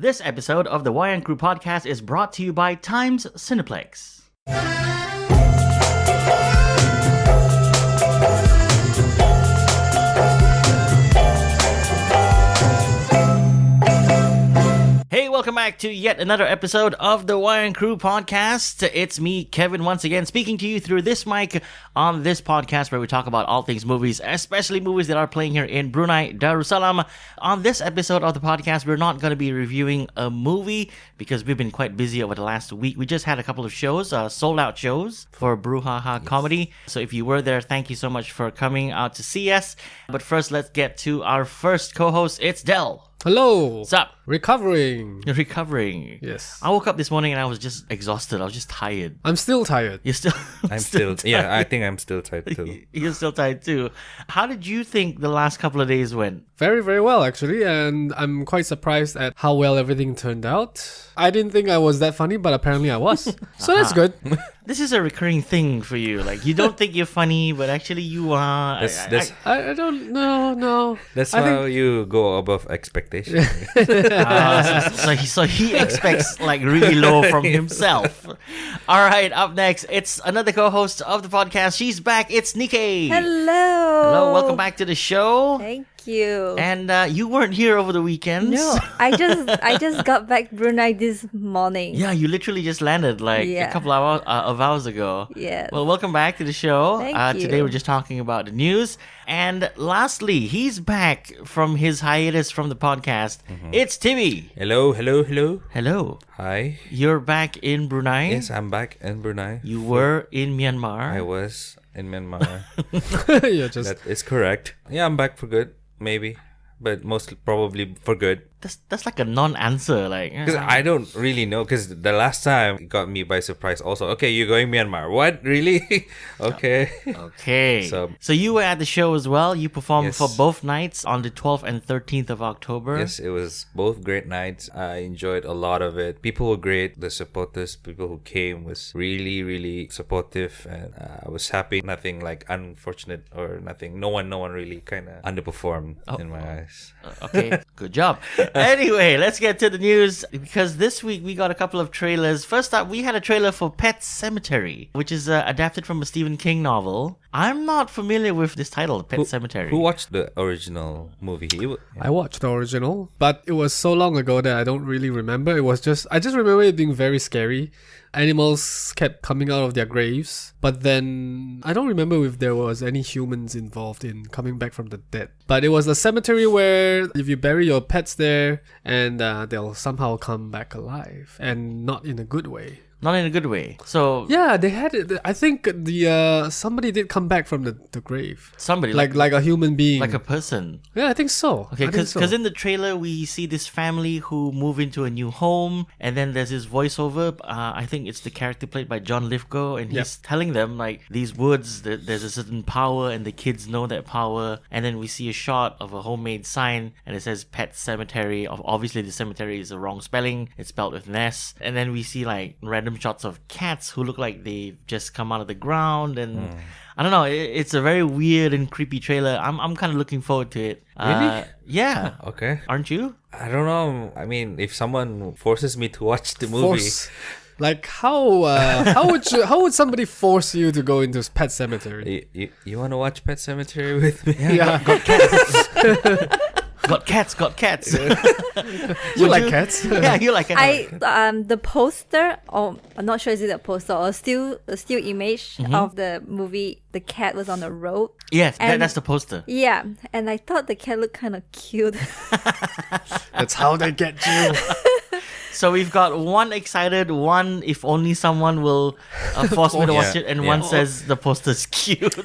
This episode of the Wayang Crew podcast is brought to you by Times Cineplex. Hey, welcome back to yet another episode of the Wayang Crew podcast. It's me, Kevin, once again, speaking to you through this mic on this podcast where we talk about all things movies, especially movies that are playing here in Brunei Darussalam. On this episode of the podcast, we're not going to be reviewing a movie because we've been quite busy over the last week. We just had a couple of shows, sold out shows for BruHaha Comedy. So if you were there, thank you so much for coming out to see us. But first, let's get to our first co-host. It's Del. Hello. What's up? Recovering. You're recovering. Yes. I woke up this morning and I was just exhausted. I was just tired. I'm still tired. You're still... I'm still tired. Yeah, I think I'm still tired too. You're still tired too. How did you think the last couple of days went? Very, very well, actually. And I'm quite surprised at how well everything turned out. I didn't think I was that funny, but apparently I was. So that's good. This is a recurring thing for you. Like, you don't think you're funny, but actually you are. I don't know, no. That's how you go above expectation. So he expects like really low from himself. All right, up next, it's another co-host of the podcast. She's back. It's Nikki. Hello, welcome back to the show. Thank you. And you weren't here over the weekends. No, I just got back Brunei this morning. Yeah, you literally just landed a couple of hours ago. Yes. Well, welcome back to the show. Thank you. Today we're just talking about the news. And lastly, he's back from his hiatus from the podcast. It's Timmy. Hello. Hello. Hi. You're back in Brunei? Yes, I'm back in Brunei. You were in Myanmar? I was in Myanmar. Just... That is correct. Yeah, I'm back for good, maybe. But most probably for good. That's like a non-answer. Because I don't really know. Because the last time it got me by surprise also. Okay, you're going Myanmar. What? Really? Okay. Okay. So you were at the show as well. You performed for both nights on the 12th and 13th of October. Yes, it was both great nights. I enjoyed a lot of it. People were great. The supporters, people who came was really, really supportive. And I was happy. Nothing like unfortunate or nothing. No one really kind of underperformed in my eyes. Okay, good job. Anyway, let's get to the news because this week we got a couple of trailers. First up, we had a trailer for Pet Sematary, which is adapted from a Stephen King novel. I'm not familiar with this title, Pet Sematary. Who watched the original movie? I watched the original, but it was so long ago that I don't really remember. I just remember it being very scary. Animals kept coming out of their graves, but then I don't remember if there was any humans involved in coming back from the dead. But it was a cemetery where if you bury your pets there, and they'll somehow come back alive, and not in a good way. Not in a good way. So yeah, they had it. I think somebody did come back from the grave. Somebody like a human being, like a person. Yeah, I think so. Okay, because in the trailer we see this family who move into a new home, and then there's this voiceover. I think it's the character played by John Lithgow, and he's telling them like these woods, there's a certain power, and the kids know that power. And then we see a shot of a homemade sign, and it says Pet Sematary. Obviously, the cemetery is the wrong spelling; it's spelled with an S. And then we see like random shots of cats who look like they've just come out of the ground, and I don't know, it's a very weird and creepy trailer. I'm kind of looking forward to it. Really? Yeah. Okay. Aren't you? I don't know. I mean, if someone forces me to watch the movie, like how would somebody force you to go into Pet Sematary? You want to watch Pet Cemetery with me? Yeah. Got cats. You like cats? Yeah, you like cats. The poster, or I'm not sure is it a poster or a still image of the movie. The cat was on the road. Yes, that's the poster. Yeah, and I thought the cat looked kind of cute. That's how they get you. So we've got one excited, one if only someone will force me to watch it, and one says the poster's cute.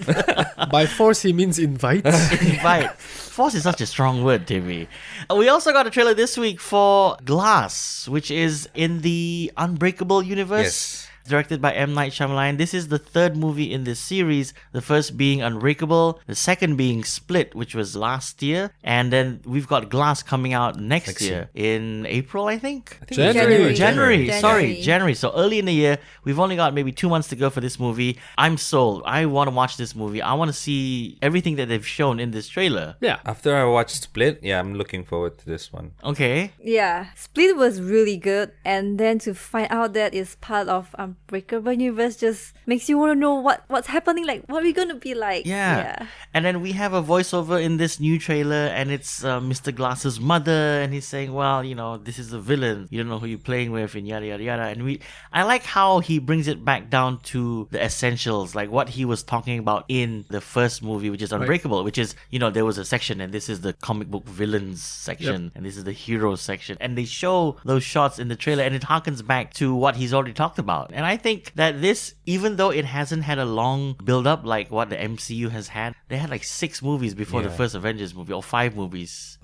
By force, he means invite. Invite. Force is such a strong word, Timmy. We also got a trailer this week for Glass, which is in the Unbreakable universe. Yes. directed by M. Night Shyamalan. This is the third movie in this series, the first being Unbreakable, the second being Split, which was last year, and then we've got Glass coming out next year in April, I think? January. So early in the year, we've only got maybe 2 months to go for this movie. I'm sold. I want to watch this movie. I want to see everything that they've shown in this trailer. Yeah. After I watched Split, I'm looking forward to this one. Okay. Yeah, Split was really good, and then to find out that it's part of Unbreakable Universe just makes you want to know what's happening, like what are we gonna be like. Yeah. And then we have a voiceover in this new trailer, and it's Mr. Glass's mother, and he's saying, well, this is a villain. You don't know who you're playing with, and yada yada yada. And I like how he brings it back down to the essentials, like what he was talking about in the first movie, which is Unbreakable, which is, there was a section, and this is the comic book villains section, and this is the heroes section. And they show those shots in the trailer, and it harkens back to what he's already talked about. And I think that this, even though it hasn't had a long build up like what the MCU has had, they had like 6 movies before the first Avengers movie, or 5 movies.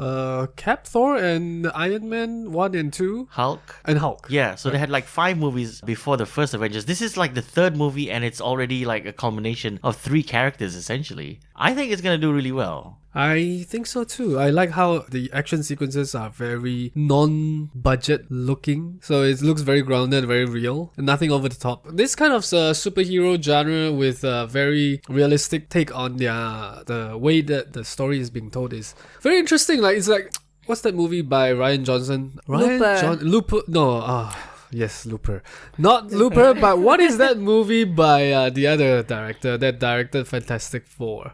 Cap, Thor, and Iron Man 1 and 2. Hulk. And Hulk. Yeah, so they had like 5 movies before the first Avengers. This is like the 3rd movie, and it's already like a culmination of 3 characters essentially. I think it's going to do really well. I think so too. I like how the action sequences are very non-budget looking. So it looks very grounded, very real, and nothing over the top. This kind of superhero genre with a very realistic take on the way that the story is being told is very interesting. Like, it's like, what's that movie by Ryan Johnson? Looper. No, yes, Looper. Not Looper, but what is that movie by the other director that directed Fantastic Four?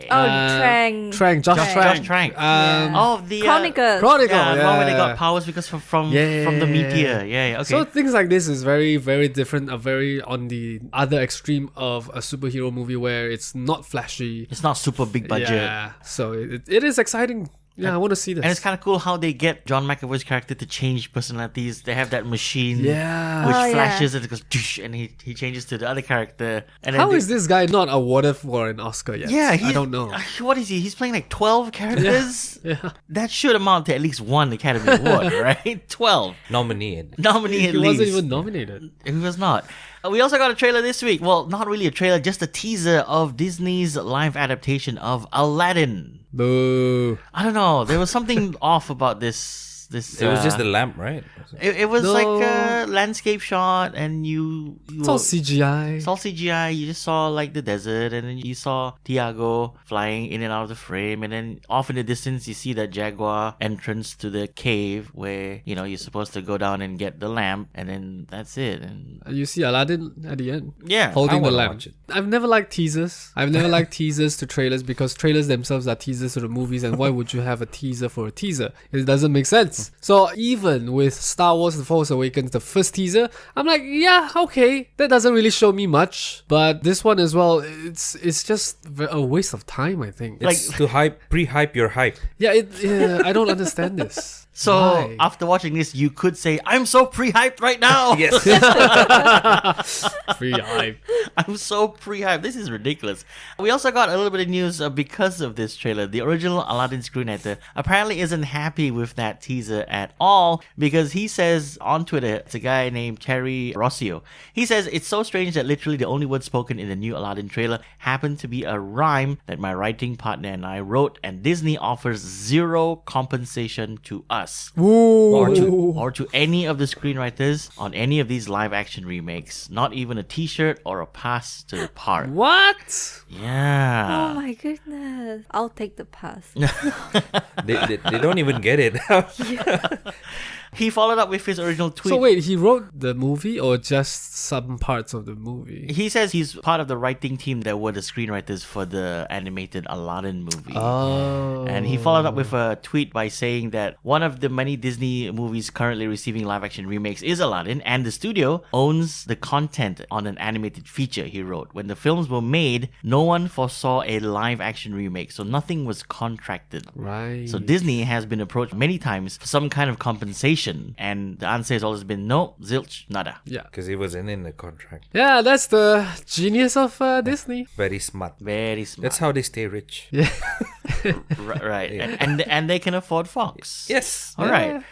Trank. Josh Trank. The Chronicle. Yeah, the one where they got powers because from the meteor. Yeah, okay. So things like this is very, very different, very on the other extreme of a superhero movie where it's not flashy. It's not super big budget. Yeah, so it is exciting. Yeah, I want to see this. And it's kind of cool how they get John McAvoy's character to change personalities. They have that machine which flashes and it goes and he changes to the other character. And how is this guy not awarded for an Oscar yet? Yeah, I don't know. What is he? He's playing like 12 characters? Yeah. That should amount to at least 1 Academy Award, right? 12. Nominee at least. He wasn't even nominated. He was not. We also got a trailer this week. Well, not really a trailer, just a teaser of Disney's live adaptation of Aladdin. Boo. I don't know. There was something off about this. It was just the lamp, right? It was like a landscape shot, and it's all CGI. It's all CGI. You just saw like the desert, and then you saw Tiago flying in and out of the frame, and then off in the distance you see that jaguar entrance to the cave where you're supposed to go down and get the lamp, and then that's it. And you see Aladdin at the end. Yeah, holding the lamp. I've never liked teasers. I've never liked teasers to trailers because trailers themselves are teasers to the movies, and why would you have a teaser for a teaser? It doesn't make sense. So even with Star Wars The Force Awakens, the first teaser, I'm like, yeah, okay, that doesn't really show me much. But this one as well, it's just a waste of time, I think. It's to pre-hype your hype. Yeah, I don't understand this. So Why? After watching this, you could say, I'm so pre-hyped right now. Yes. Pre-hype. I'm so pre-hyped. This is ridiculous. We also got a little bit of news because of this trailer. The original Aladdin screenwriter apparently isn't happy with that teaser at all because he says on Twitter, it's a guy named Terry Rossio. He says, it's so strange that literally the only word spoken in the new Aladdin trailer happened to be a rhyme that my writing partner and I wrote, and Disney offers 0 compensation to us. Or to any of the screenwriters on any of these live action remakes. Not even a t-shirt or a pass to the park. What? Yeah. Oh my goodness. I'll take the pass. they don't even get it. He followed up with his original tweet. So wait, he wrote the movie or just some parts of the movie? He says he's part of the writing team that were the screenwriters for the animated Aladdin movie. Oh. And he followed up with a tweet by saying that one of the many Disney movies currently receiving live action remakes is Aladdin, and the studio owns the content on an animated feature, he wrote. When the films were made, no one foresaw a live action remake, so nothing was contracted. Right. So Disney has been approached many times for some kind of compensation, and the answer has always been no, zilch, nada. Yeah. Because it wasn't in the contract. Yeah, that's the genius of Disney. Very smart. Very smart. That's how they stay rich. Yeah. Right. Yeah. And they can afford Fox. Yes. All right.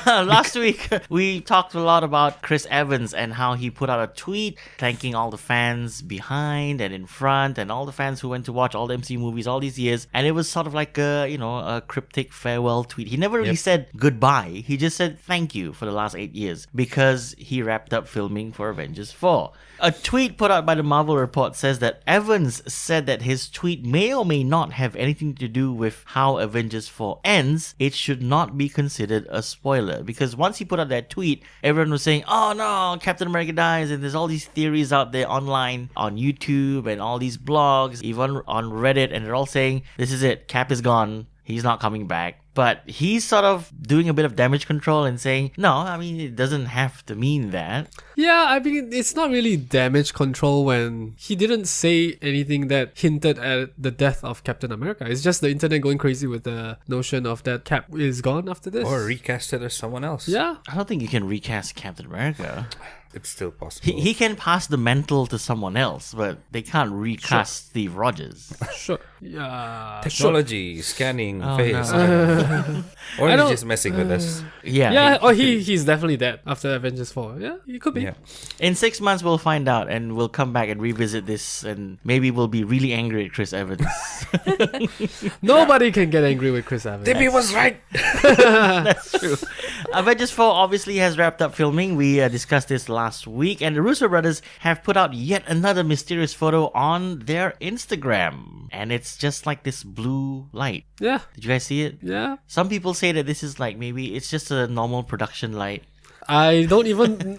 Last week, we talked a lot about Chris Evans and how he put out a tweet thanking all the fans behind and in front and all the fans who went to watch all the MCU movies all these years. And it was sort of like a cryptic farewell tweet. He never really said goodbye. He just said thank you for the last 8 years because he wrapped up filming for Avengers 4. A tweet put out by the Marvel Report says that Evans said that his tweet may or may not have anything to do with how Avengers 4 ends. It should not be considered a spoiler because once he put out that tweet, everyone was saying, oh no, Captain America dies, and there's all these theories out there online on YouTube and all these blogs, even on Reddit, and they're all saying, this is it, Cap is gone, he's not coming back. But he's sort of doing a bit of damage control and saying, no, I mean, it doesn't have to mean that. Yeah, I mean, it's not really damage control when he didn't say anything that hinted at the death of Captain America. It's just the internet going crazy with the notion of that Cap is gone after this. Or recast it as someone else. Yeah. I don't think you can recast Captain America. It's still possible. He can pass the mantle to someone else, but they can't recast Steve Rogers. Sure. Yeah. Technology, scanning, Oh, face. no. Or I he's don't- just messing with us. Yeah. He's definitely dead after Avengers 4. Yeah, he could be. Yeah. In 6 months, we'll find out, and we'll come back and revisit this, and maybe we'll be really angry at Chris Evans. Nobody can get angry with Chris Evans. Debbie was right. That's true. Avengers 4 obviously has wrapped up filming. We discussed this last week, and the Russo brothers have put out yet another mysterious photo on their Instagram, and it's just like this blue light. Yeah. Did you guys see it? Yeah. Some people say that this is like maybe it's just a normal production light. I don't even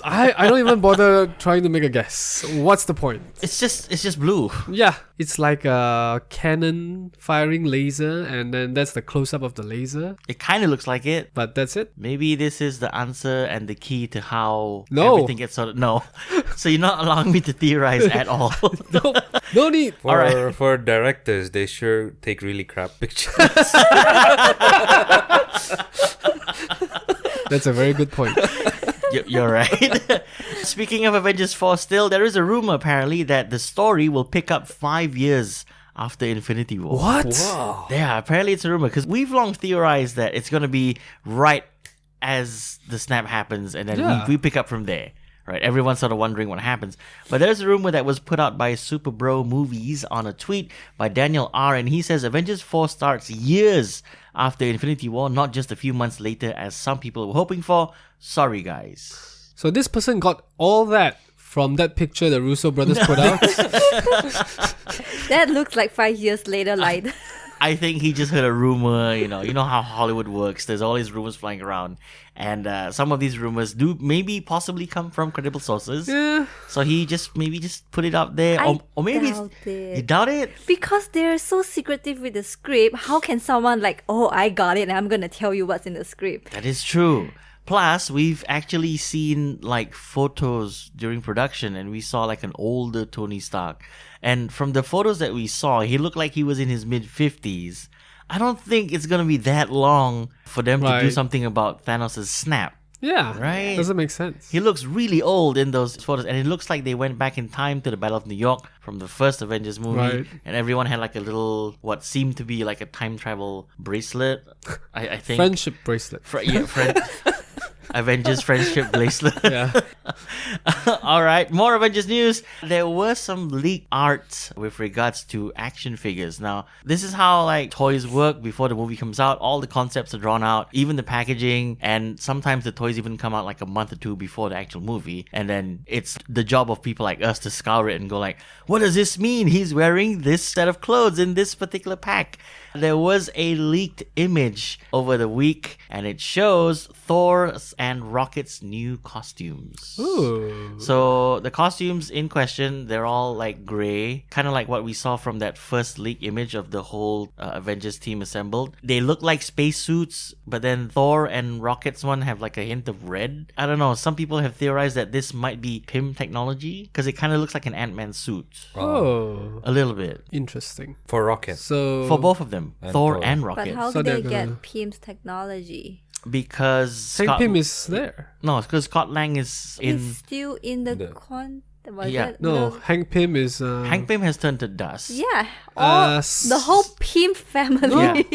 bother trying to make a guess. What's the point? It's just blue. Yeah, it's like a cannon firing laser, and then that's the close-up of the laser. It kind of looks like it. But that's it. Maybe this is the answer and the key to how No. everything gets sorted. No. So you're not allowing me to theorize at all. No need. For directors, they sure take really crap pictures. That's a very good point. You're right. Speaking of Avengers 4 still, there is a rumor apparently that the story will pick up 5 years after Infinity War. What? Wow. Yeah, apparently it's a rumor because we've long theorized that it's going to be right as the snap happens and then Yeah. we pick up from there. Right, everyone's sort of wondering what happens. But there's a rumor that was put out by Super Bro Movies on a tweet by Daniel R. And he says Avengers 4 starts years after Infinity War, not just a few months later as some people were hoping for. Sorry, guys. So this person got all that from that picture the Russo brothers put out. That looks like 5 years later light. I think he just heard a rumor, you know how Hollywood works. There's all these rumors flying around. And some of these rumors do maybe possibly come from credible sources. Yeah. So he just put it out there. Or maybe doubt it. You doubt it? Because they're so secretive with the script, how can someone like, oh, I got it and I'm gonna tell you what's in the script? That is true. Plus, we've actually seen like photos during production and we saw like an older Tony Stark. And from the photos that we saw, he looked like he was in his mid-50s. I don't think it's going to be that long for them to do Right. something about Thanos' snap. Yeah. Right. Doesn't make sense. He looks really old in those photos, and it looks like they went back in time to the Battle of New York from the first Avengers movie. Right. And everyone had like a little, what seemed to be like a time travel bracelet. I think. Friendship bracelet. Avengers friendship bracelet. Yeah. All right, more Avengers news. There was some leaked art with regards to action figures. Now, this is how like toys work before the movie comes out. All the concepts are drawn out, even the packaging, and sometimes the toys even come out like a month or two before the actual movie. And then it's the job of people like us to scour it and go like, what does this mean? He's wearing this set of clothes in this particular pack. There was a leaked image over the week, and it shows Thor and Rocket's new costumes. Ooh. So the costumes in question, they're all like grey, kind of like what we saw from that first leak image of the whole Avengers team assembled. They look like spacesuits, but then Thor and Rocket's one have like a hint of red. I don't know. Some people have theorized that this might be PIM technology because it kind of looks like an Ant-Man suit. Oh. A little bit. Interesting. For Rocket. So For both of them, And Thor Thor. and But Rocket. how So do they they're get gonna- PIM's technology? Because Saint Pym is there. No, because Scott Lang is in. It's still in the The- Was Yeah. it? No, Hank Pym is. Hank Pym has turned to dust. Yeah. The s- whole Pym family.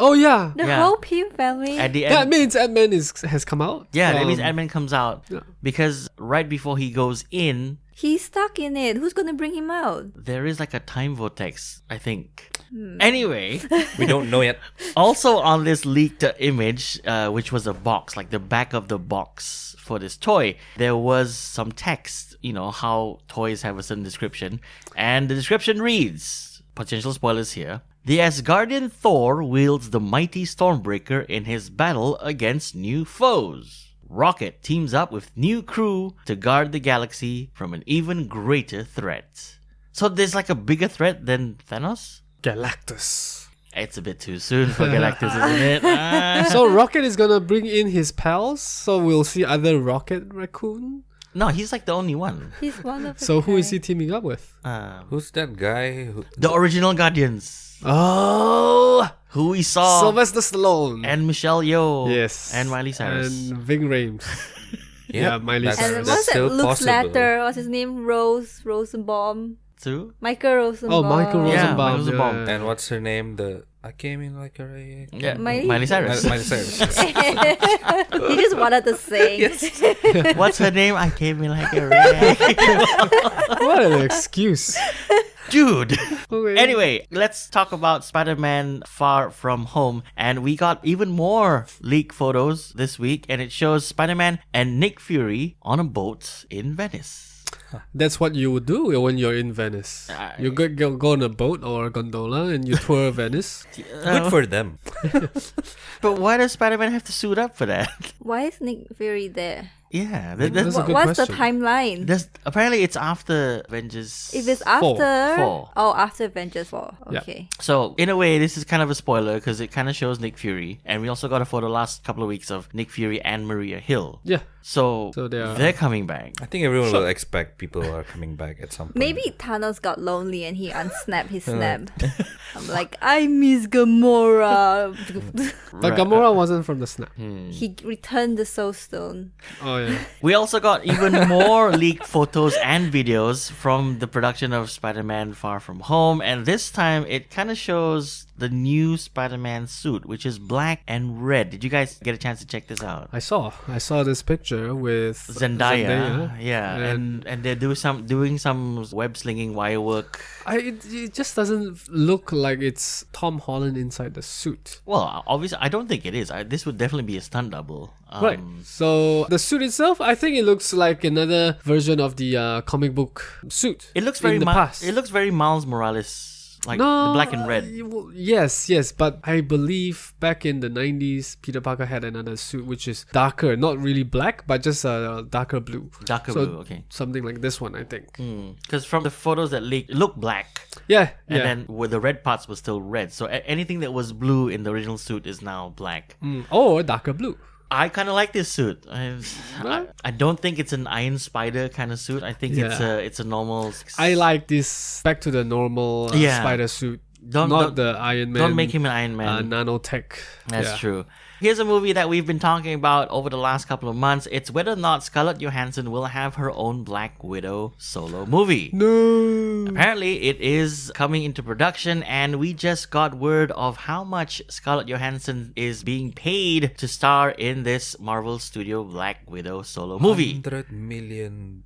Oh yeah. The Yeah. whole Pym family. At the That end, means Ant-Man has come out. yeah, that means Um, Ant-Man comes out yeah. because right before he goes in, He's stuck in it. Who's gonna bring him out? there is like a time vortex, I think. Anyway, We don't know yet. also on this leaked image, which was a box, like the back of the box for this toy, there was some text, how toys have a certain description. And the description reads, potential spoilers here, the Asgardian Thor wields the mighty Stormbreaker in his battle against new foes. Rocket teams up with new crew to guard the galaxy from an even greater threat. So there's like a bigger threat than Thanos? Galactus. It's a bit too soon for Galactus, isn't it? Ah. So Rocket is gonna bring in his pals. So we'll see either Rocket, Racoon. No, he's like the only one. He's one of. So who is he teaming up with? Who's that guy? The original Guardians. Oh, Who we saw. Sylvester Stallone. And Michelle Yeoh. Yes. And Miley Cyrus. And Ving Rhames. Yeah, Miley that's- Cyrus. And that's what's that? still Luke possible. Slater. What's his name? Rosenbaum. Too? Michael Rosenbaum. Oh, Michael Yeah, Rosenbaum. Michael Rosenbaum. yeah. And what's her name? I came in like a ray. Yeah. Miley- Cyrus. Miley Cyrus. He just wanted to sing. What's her name? I came in like a ray. What an excuse. Dude. Okay. Anyway, let's talk about Spider-Man Far From Home. And we got even more leak photos this week. And it shows Spider-Man and Nick Fury on a boat in Venice. That's what you would do when you're in Venice. You go on a boat or a gondola and you tour Venice. Good for them. But why does Spider-Man have to suit up for that? Why is Nick Fury there? Yeah. That's a good What's the question. timeline? Apparently it's after Avengers. If it's after. Four. Oh, after Avengers 4. Yeah. Okay. So, in a way, this is kind of a spoiler because it kind of shows Nick Fury. And we also got a photo last couple of weeks of Nick Fury and Maria Hill. Yeah. So they're coming back. I think everyone will expect people are coming back at some point. Maybe Thanos got lonely and he unsnapped his snap. I'm like, I miss Gamora. But Gamora wasn't from the snap. He returned the Soul Stone. Oh yeah. We also got even more leaked photos and videos from the production of Spider-Man Far From Home. And this time, it kind of shows the new Spider-Man suit, which is black and red. Did you guys get a chance to check this out? I saw this picture with Zendaya. Yeah. And And they're doing some web slinging wire work. it just doesn't look like it's Tom Holland inside the suit. Well, obviously, I don't think it is. This would definitely be a stunt double. Right. So the suit itself, I think it looks like another version of the comic book suit. It looks in very the past. It looks very Miles Morales, like the black and red. Yes, but I believe back in the 90s, Peter Parker had another suit which is darker, not really black, but just a darker blue. Darker So blue, okay. Something like this one, I think. Because from the photos that leaked, it looked black. Yeah, And yeah. then with the red parts were still red. So anything that was blue in the original suit is now black. Or darker blue. I kind of like this suit. I don't think it's an Iron Spider kind of suit. I think it's a normal. I like this back to the normal spider suit. Not the Iron Man. Don't make him an Iron Man. Nanotech. That's true. Here's a movie that we've been talking about over the last couple of months. It's whether or not Scarlett Johansson will have her own Black Widow solo movie. No. Apparently, it is coming into production, and we just got word of how much Scarlett Johansson is being paid to star in this Marvel Studio Black Widow solo movie. $100 million.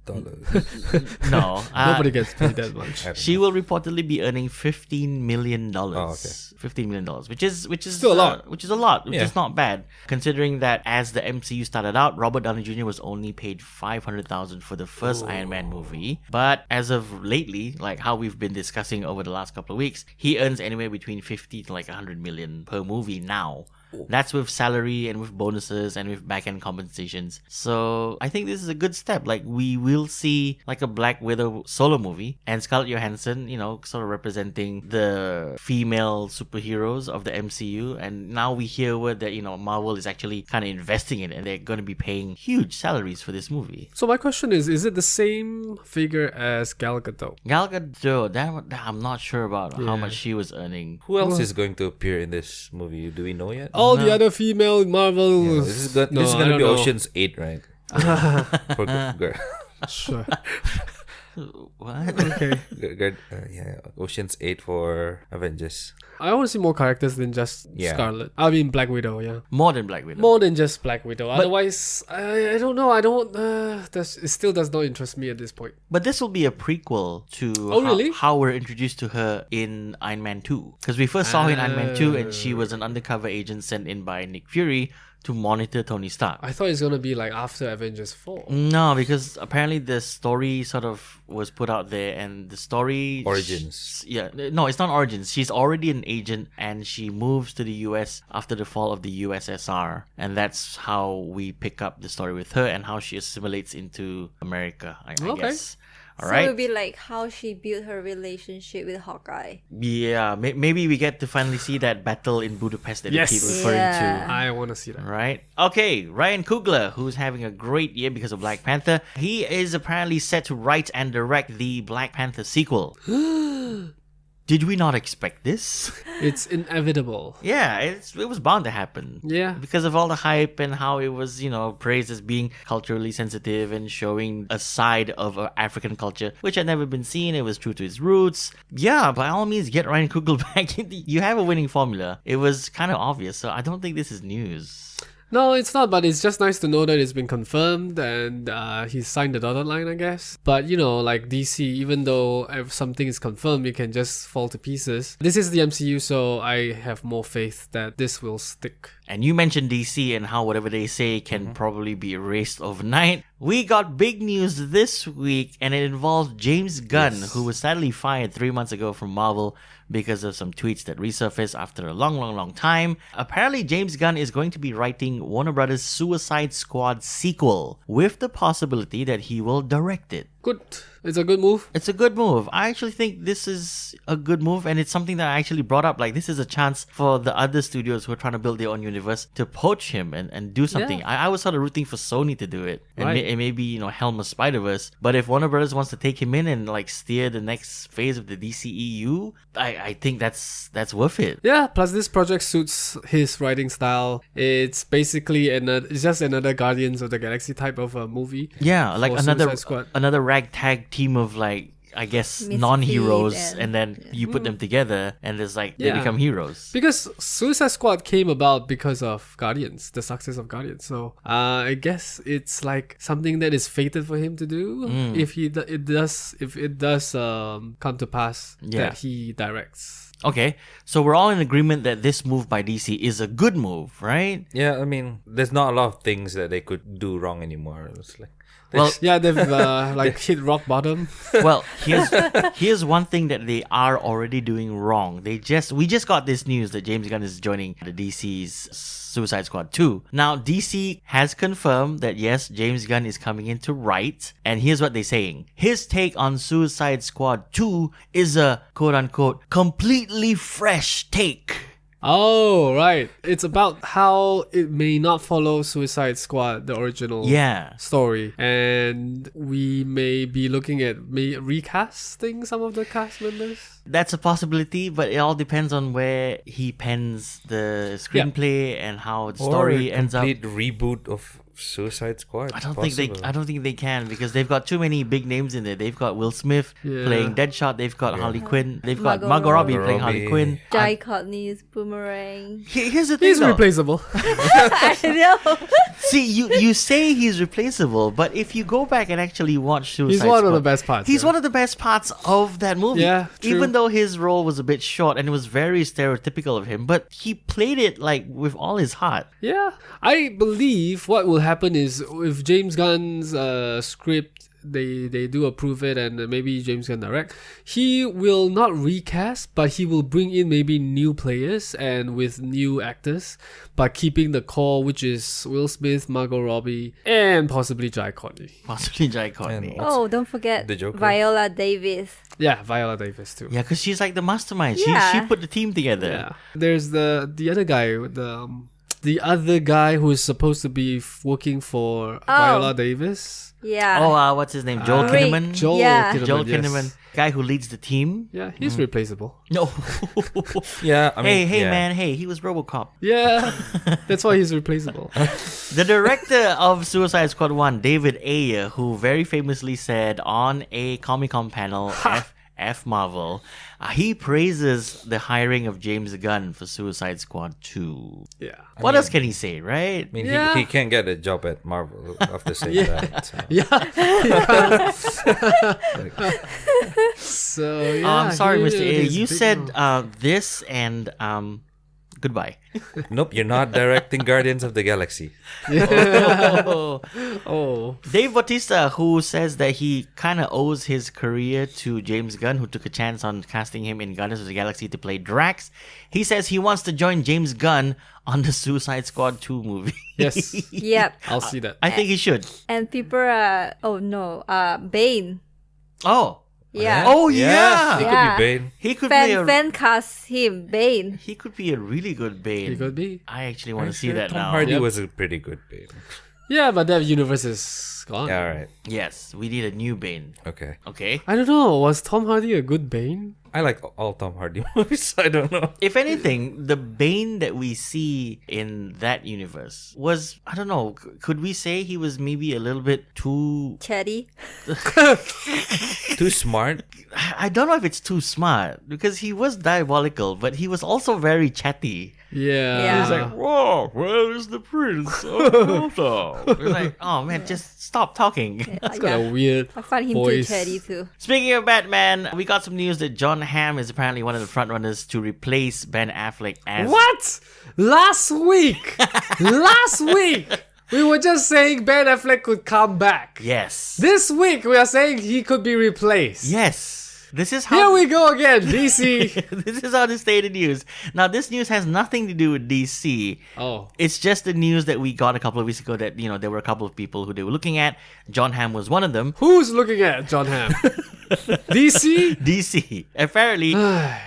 No. Nobody gets paid that much. She will reportedly be earning $15 million. okay. $15 million, which is Still a lot. Which is a lot. Which Yeah. is not bad, considering that as the MCU started out, Robert Downey Jr. was only paid $500,000 for the first Iron Man movie. But as of lately, like how we've been discussing over the last couple of weeks, he earns anywhere between 50 to like 100 million per movie now. That's with salary and with bonuses and with back-end compensations. So I think this is a good step. Like, we will see like a Black Widow solo movie and Scarlett Johansson, sort of representing the female superheroes of the MCU. And now we hear word that, Marvel is actually kind of investing in it and they're going to be paying huge salaries for this movie. So my question is it the same figure as Gal Gadot? Gal Gadot, that I'm not sure about how much she was earning. Who else is going to appear in this movie? Do we know yet? All the other female Marvel. Yeah, this is going I to don't be know. Ocean's 8, right? For girl. Sure. What? Okay. Good. Yeah, Ocean's 8 for Avengers. I want to see more characters than just Yeah. Scarlet. I mean, Black Widow, yeah. More than Black Widow. More than just Black Widow. Otherwise, I don't know. I don't. It still does not interest me at this point. But this will be a prequel to Oh, really? how we're introduced to her in Iron Man 2. Because we first saw her in Iron Man 2 and she was an undercover agent sent in by Nick Fury to monitor Tony Stark. I thought it's gonna be like after Avengers 4. No, because apparently the story sort of was put out there, and the story Origins. No, it's not origins. She's already an agent, and she moves to the US after the fall of the USSR, and that's how we pick up the story with her and how she assimilates into America. I Okay. guess. All So right. it would be like how she built her relationship with Hawkeye. Yeah, maybe we get to finally see that battle in Budapest that Yes. you keep referring Yeah. to. I want to see that. Right. Okay, Ryan Coogler, who's having a great year because of Black Panther. He is apparently set to write and direct the Black Panther sequel. Did we not expect this? It's inevitable. Yeah, it was bound to happen. Yeah. Because of all the hype and how it was, praised as being culturally sensitive and showing a side of African culture, which had never been seen. It was true to its roots. Yeah, by all means, get Ryan Coogler back. You have a winning formula. It was kind of obvious, so I don't think this is news. No, it's not, but it's just nice to know that it's been confirmed and he's signed the dotted line, I guess. But, like DC, even though if something is confirmed, it can just fall to pieces. This is the MCU, so I have more faith that this will stick. And you mentioned DC and how whatever they say can probably be erased overnight. We got big news this week, and it involves James Gunn, who was sadly fired 3 months ago from Marvel because of some tweets that resurfaced after a long time. Apparently, James Gunn is going to be writing Warner Brothers' Suicide Squad sequel, with the possibility that he will direct it. Good. It's a good move. It's a good move. I actually think this is a good move, and it's something that I actually brought up. Like, this is a chance for the other studios who are trying to build their own universe to poach him and do something. Yeah. I was sort of rooting for Sony to do it and, Right. and maybe, helm a Spider-Verse. But if Warner Brothers wants to take him in and like steer the next phase of the DCEU, I think that's worth it. Yeah, plus this project suits his writing style. It's basically it's just another Guardians of the Galaxy type of a movie. Yeah, like for another Suicide Squad. another ragtag team of like, I guess, Misfit non-heroes, and and- then you put them together and there's like they Yeah. become heroes. Because Suicide Squad came about because of Guardians, the success of Guardians. So I guess it's like something that is fated for him to do if it does come to pass Yeah. that he directs. Okay, so we're all in agreement that this move by DC is a good move, right? Yeah, I mean, there's not a lot of things that they could do wrong anymore. It's like, Well, Yeah, they've like hit rock bottom. well, here's one thing that they are already doing wrong. We just got this news that James Gunn is joining the DC's Suicide Squad 2. Now, DC has confirmed that yes, James Gunn is coming in to write, and here's what they're saying. His take on Suicide Squad 2 is a quote-unquote completely fresh take. Oh, right. It's about how it may not follow Suicide Squad, the original Yeah. story. And we may be looking at recasting some of the cast members. That's a possibility, but it all depends on where he pens the screenplay and how the story or a ends up. complete reboot of Suicide Squad. I don't think they can, because they've got too many big names in there. They've got Will Smith Yeah. playing Deadshot. They've got Harley Quinn. They've got Margot Margot Robbie Robbie. playing Harley Quinn. Jai Courtney's Boomerang. Here's the thing, He's though. replaceable. I know. See, you say he's replaceable, but if you go back and actually watch Suicide He's one Squad, of the best parts. he's yeah. one of the best parts of that movie. Yeah, true. Even though his role was a bit short and it was very stereotypical of him, but he played it like with all his heart. Yeah, I believe what will happen is if James Gunn's script, they do approve it and maybe James Gunn direct, he will not recast, but he will bring in maybe new players and with new actors, but keeping the core, which is Will Smith, Margot Robbie, and possibly Jai Courtney. Possibly Jai Courtney. And- Oh, don't forget The Joker. Viola Davis. Yeah, Viola Davis too. Yeah, because she's like the mastermind. She Yeah. put the team together. Yeah. There's the other guy, the the other guy who is supposed to be working for Viola Davis. Yeah. Oh, what's his name? Joel Rick. Kinnaman? Joel Yeah. Kinnaman, Joel yes. Kinnaman. Guy who leads the team. Yeah, he's replaceable. No. Yeah, I mean, hey, yeah. man. Hey, he was RoboCop. Yeah, that's why he's replaceable. The director of Suicide Squad 1, David Ayer, who very famously said on a Comic-Con panel, F Marvel, he praises the hiring of James Gunn for Suicide Squad 2. Yeah. What else can he say, right? I mean, Yeah. he can't get a job at Marvel after saying that. So. Yeah. So yeah. I'm sorry, he Mr. Ayer. is You big said now. this and goodbye. Nope, you're not directing Guardians of the Galaxy. Oh. Dave Bautista, who says that he kind of owes his career to James Gunn, who took a chance on casting him in Guardians of the Galaxy to play Drax. He says he wants to join James Gunn on the Suicide Squad 2 movie. Yes. Yep. I'll see that. I think he should. And people are, Bane. Oh. Yeah. Oh, He yeah. could Yeah. be Bane. He could be Fan cast him, Bane. he could be a really good Bane. He could be. I actually want to see Sure, that Tom now. Hardy Yep. was a pretty good Bane. Yeah, but that universe is gone. Yeah, all right. Yes, we need a new Bane. Okay. Okay. I don't know. Was Tom Hardy a good Bane? I like all Tom Hardy movies. I don't know. If anything, the Bane that we see in that universe was, I don't know, could we say he was maybe a little bit too... Chatty. Too smart. I don't know if it's too smart, because he was diabolical, but he was also very chatty. Yeah. Yeah. He's like, whoa, where is the prince of Malta? It's like, oh man, just stop talking. He's got a weird I find him voice. too chatty too. Speaking of Batman, we got some news that Jon Hamm is apparently one of the frontrunners to replace Ben Affleck as... What? Last week! Last week! We were just saying Ben Affleck could come back. Yes. This week we are saying he could be replaced. Yes. This is Here how... we go again, DC. This is how this stayed in news. Now, this news has nothing to do with DC. Oh. It's just the news that we got a couple of weeks ago that, there were a couple of people who they were looking at. Jon Hamm was one of them. Who's looking at Jon Hamm? DC? DC. Apparently,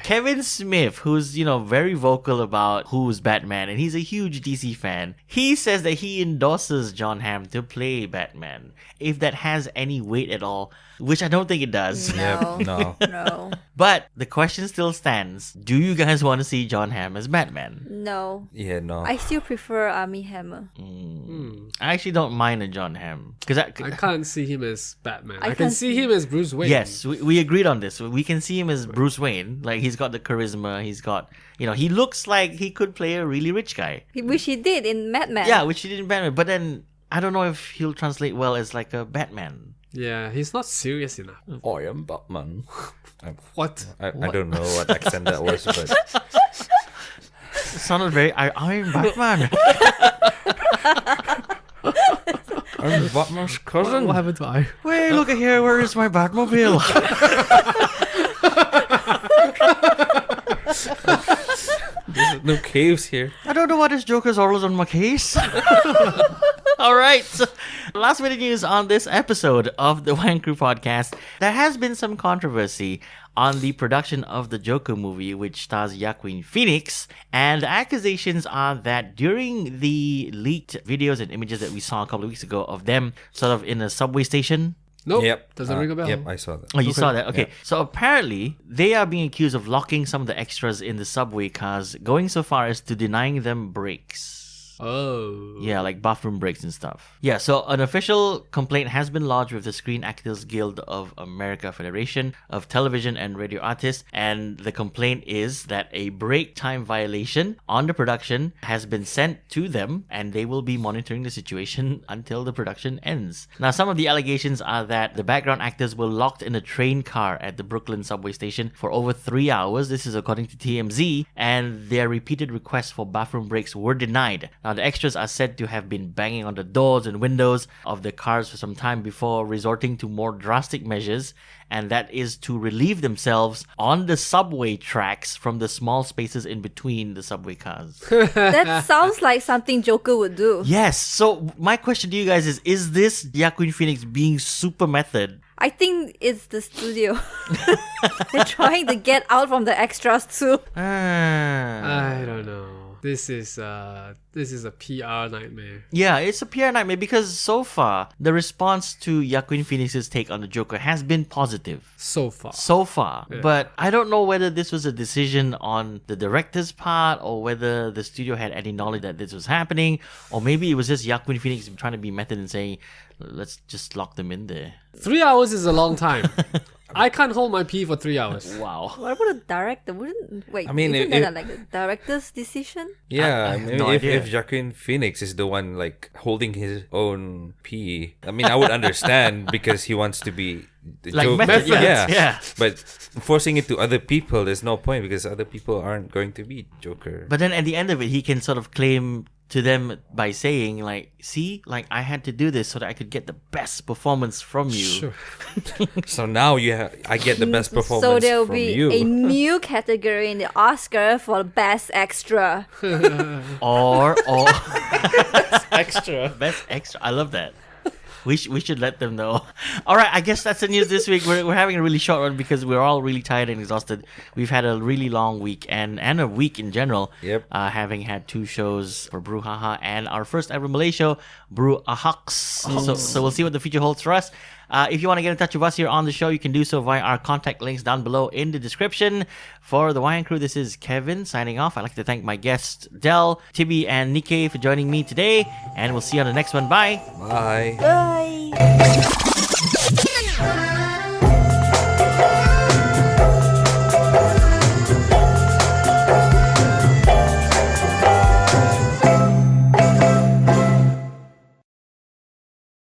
Kevin Smith, who's, very vocal about who's Batman, and he's a huge DC fan, he says that he endorses Jon Hamm to play Batman. If that has any weight at all, which I don't think it does. No. Yep, no. No. But the question still stands. Do you guys want to see Jon Hamm as Batman? No. Yeah, no. I still prefer Armie Hammer. I actually don't mind a Jon Hamm. Because I can't see him as Batman. I can can't see see- him as Bruce Wayne. yes, we agreed on this. We can see him as Bruce Wayne. Like, he's got the charisma. He's got, he looks like he could play a really rich guy. Which he did in Mad Men. Yeah, which he did in Batman. But then, I don't know if he'll translate well as like a Batman. Yeah, he's not serious enough. I am Batman. What? I don't know what accent that was, but It sounded very, I'm Batman. I'm Batman's cousin. What happened to I? Wait, look at here. Where is my Batmobile? There's no caves here. I don't know what this Joker's always on my case. All right. So, last minute news on this episode of the Wayang Crew podcast. There has been some controversy on the production of the Joker movie, which stars Joaquin Phoenix. And the accusations are that during the leaked videos and images that we saw a couple of weeks ago of them sort of in a subway station. Nope. Yep. Doesn't ring a bell. Yep, I saw that. Oh, you Okay. saw that? Okay. Yeah. So apparently, they are being accused of locking some of the extras in the subway cars, going so far as to denying them breaks. Oh. Yeah, like bathroom breaks and stuff. Yeah, so an official complaint has been lodged with the Screen Actors Guild of America Federation of Television and Radio Artists, and the complaint is that a break time violation on the production has been sent to them, and they will be monitoring the situation until the production ends. Now, some of the allegations are that the background actors were locked in a train car at the Brooklyn subway station for over 3 hours. This is according to TMZ, and their repeated requests for bathroom breaks were denied. Now, the extras are said to have been banging on the doors and windows of the cars for some time before resorting to more drastic measures, and that is to relieve themselves on the subway tracks from the small spaces in between the subway cars. That sounds like something Joker would do. Yes, so my question to you guys is this Joaquin Phoenix being super method? I think it's the studio. They're trying to get out from the extras too. Ah. I don't know. This is This is a PR nightmare. Yeah, it's a PR nightmare because so far, the response to Joaquin Phoenix's take on the Joker has been positive. So far. So far. But I don't know whether this was a decision on the director's part or whether the studio had any knowledge that this was happening, or maybe it was just Joaquin Phoenix trying to be method and saying, let's just lock them in there. 3 hours is a long time. I can't hold my pee for 3 hours. Wow. What about a director? Wouldn't wait? I mean, isn't if- that like a director's decision? Yeah, I I have mean, no if idea. Joaquin Phoenix is the one like holding his own pee, I mean, I would understand because he wants to be the Like Joker. method, yeah. But forcing it to other people, there's no point because other people aren't going to be Joker. But then at the end of it, he can sort of claim to them by saying, like, see, like, I had to do this so that I could get the best performance from you. Sure. So now I get the best performance So there'll from be you. a new category in the Oscar for best extra. Or Extra. best extra. I love that. We should let them know. All right, I guess that's the news this week. We're having a really short one because we're all really tired and exhausted. We've had a really long week and a week in general. Yep. Having had 2 shows for BruHaha and our first ever Malay show, BruHaha. So we'll see what the future holds for us. If you want to get in touch with us here on the show, you can do so via our contact links down below in the description. For the Wayang Crew, this is Kevin signing off. I'd like to thank my guests, Del, Tibi, and Nikkei for joining me today. And we'll see you on the next one. Bye. Bye. Bye.